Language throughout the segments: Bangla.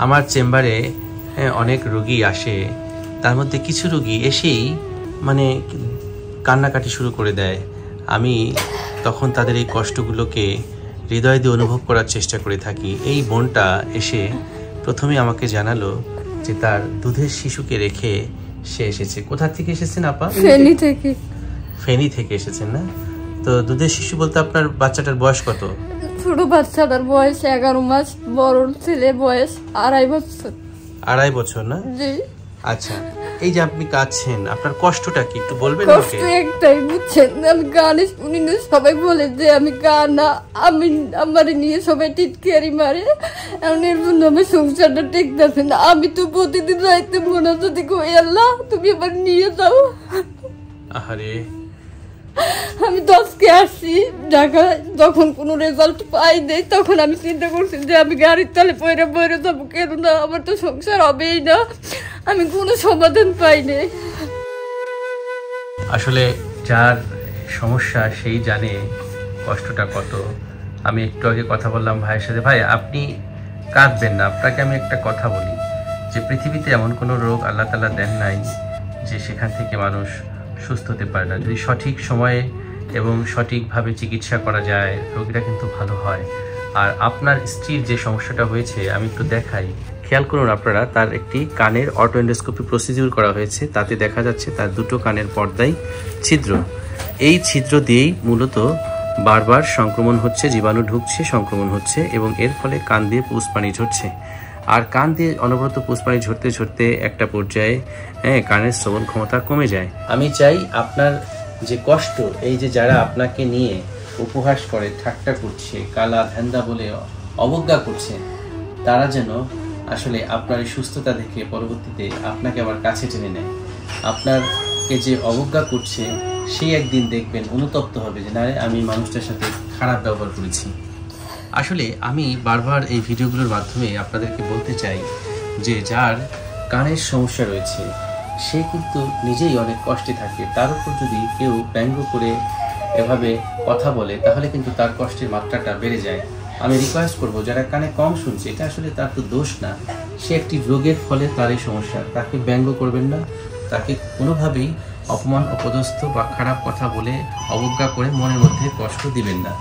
আমার চেম্বারে অনেক রোগী আসে, তার মধ্যে কিছু রোগী এসেই মানে কান্নাকাটি শুরু করে দেয়। আমি তখন তাদের এই কষ্টগুলোকে হৃদয় দিয়ে অনুভব করার চেষ্টা করে থাকি। এই বোনটা এসে প্রথমে আমাকে জানালো যে তার দুধের শিশুকে রেখে সে এসেছে। কোথা থেকে এসেছেন আপা? ফেনী থেকে। ফেনী থেকে এসেছেন না? তো দুধের শিশু বলতে আপনার বাচ্চাটার বয়স কত? ছোট বাচ্চাটার বয়স 11 মাস, বড় ছেলের বয়স 2.5 বছর। 2.5 বছর না? জি। আচ্ছা, এই যে আপনি কাঁদছেন, আপনার কষ্টটা কি একটু বলবেন আমাকে? কষ্ট একটাই, বুঝছেন, আমি গানে শুনি না, সবাই বলে যে আমি গানা, আমি আমার নিয়ে সবাই টিটকারি মারে। এখন এর জন্য আমি সংসারটা টেকতেছে না। আমি তো প্রতিদিন রাইতে মোনাজাত করি, আল্লাহ তুমি আবার নিয়ে যাও। আহারে, আমি তো আজকে আসছি ঢাকায়, যখন কোনো রেজাল্ট পাই নেই তখন আমি চিন্তা করছি যে আমি গাড়ির তলে পয়রা যাবো, কেন না আমার তো সংসার হবেই না, আমি কোনো সমাধান পাই নাই। আসলে যার সমস্যা সেই জানে কষ্টটা কত। আমি একটু আগে কথা বললাম ভাইয়ের সাথে। ভাই, আপনি কাঁদবেন না, আপনাকে আমি একটা কথা বলি যে পৃথিবীতে এমন কোনো রোগ আল্লাহ তাআলা দেন নাই যে সেখান থেকে মানুষ সুস্থ হতে পারে না। যদি সঠিক সময়ে এবং সঠিকভাবে চিকিৎসা করা যায়, রোগীরা কিন্তু ভালো হয়। আর আপনার স্ত্রীর যে সমস্যাটা হয়েছে আমি একটু দেখাই, খেয়াল করুন আপনারা, তার একটি কানের অটো এন্ডোস্কোপি প্রসিডিউর করা হয়েছে। তাতে দেখা যাচ্ছে তার দুটো কানের পর্দায় ছিদ্র। এই ছিদ্র দিয়েই মূলত বারবার সংক্রমণ হচ্ছে, জীবাণু ঢুকছে, সংক্রমণ হচ্ছে এবং এর ফলে কান দিয়ে পুষ পানি ঝরছে। আর কান দিয়ে অনবরত পুষ পানি ঝরতে ঝরতে একটা পর্যায়ে কানের শ্রবণ ক্ষমতা কমে যায়। আমি চাই আপনার যে কষ্ট, এই যে যারা আপনাকে নিয়ে উপহাস করে, ঠাট্টা করছে, কালা ধান্দা বলে অবজ্ঞা করছে, তারা যেন আসলে আপনার এই সুস্থতা দেখে পরবর্তীতে আপনাকে আবার কাছে টেনে নেয়। আপনাকে যে অবজ্ঞা করছে সেই একদিন দেখবেন অনুতপ্ত হবে যে না, আমি মানুষটার সাথে খারাপ ব্যবহার করেছি। আসলে আমি বারবার এই ভিডিওগুলোর মাধ্যমে আপনাদেরকে বলতে চাই যে যার কানের সমস্যা রয়েছে সে কিন্তু নিজেই অনেক কষ্টে থাকে, তার উপর যদি কেউ ব্যঙ্গ করে এভাবে কথা বলে তাহলে কিন্তু তার কষ্টের মাত্রাটা বেড়ে যায়। আমি রিকোয়েস্ট করবো যারা কানে কম শুনছে, এটা আসলে তার তো দোষ না, সে একটি রোগের ফলে তার এই সমস্যা, তাকে ব্যঙ্গ করবেন না, তাকে কোনোভাবেই অপমান, অপদস্থ বা খারাপ কথা বলে অবজ্ঞা করে মনের মধ্যে কষ্ট দিবেন না।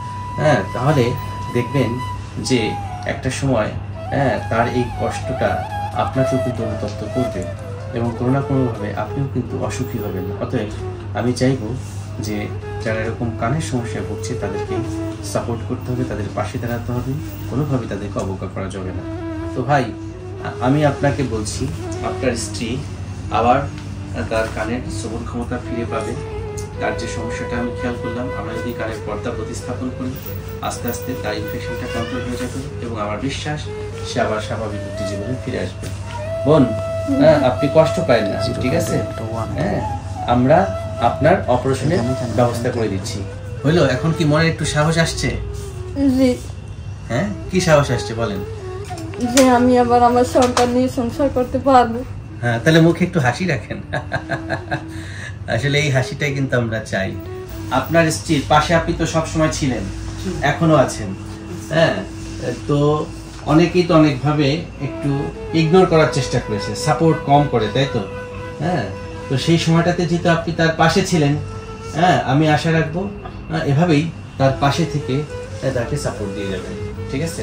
তাহলে দেখবেন যে একটা সময় তার এই কষ্টটা আপনাকেও কিন্তু অনুতপ্ত করবে এবং কোনো না কোনোভাবে আপনিও কিন্তু অসুখী হবেন না। অতএব আমি চাইবো যে যারা এরকম কানের সমস্যায় ভুগছে তাদেরকে সাপোর্ট করতে হবে, তাদের পাশে দাঁড়াতে হবে, কোনোভাবে তাদেরকে অবজ্ঞা করা যাবে না। তো ভাই, আমি আপনাকে বলছি আপনার স্ত্রী আবার তার কানের শ্রবণ ক্ষমতা ফিরে পাবে। তার যে সমস্যাটা আমি খেয়াল করলাম, আমরা যদি কানের পর্দা প্রতিস্থাপন করি, আস্তে আস্তে তার ইনফেকশনটা কন্ট্রোল হয়ে যাবে এবং আমার বিশ্বাস সে আবার স্বাভাবিক একটি জীবনে ফিরে আসবে। বোন, আপনি কষ্ট পায় না, ঠিক আছে? আমরা আপনার অপারেশনের ব্যবস্থা করে দিচ্ছি। হইলো? এখন কি মনে একটু সাহস আসছে? জি। কি সাহস আসছে বলেন? যে আমি আবার আমার সন্তান নিয়ে সংসার করতে পারবো। তাহলে মুখে একটু হাসি রাখেন। আসলে এই হাসিটাই কিন্তু আমরা চাই। আপনার স্ত্রীর পাশে আপনি তো সবসময় ছিলেন, এখনো আছেন। তো অনেকেই তো অনেকভাবে একটু ইগনোর করার চেষ্টা করেছে, সাপোর্ট কম করে, তাই তো? তো সেই সময়টাতে যেহেতু আপনি তার পাশে ছিলেন, আমি আশা রাখবো এভাবেই তার পাশে থেকে তাকে সাপোর্ট দিয়ে যাবেন, ঠিক আছে?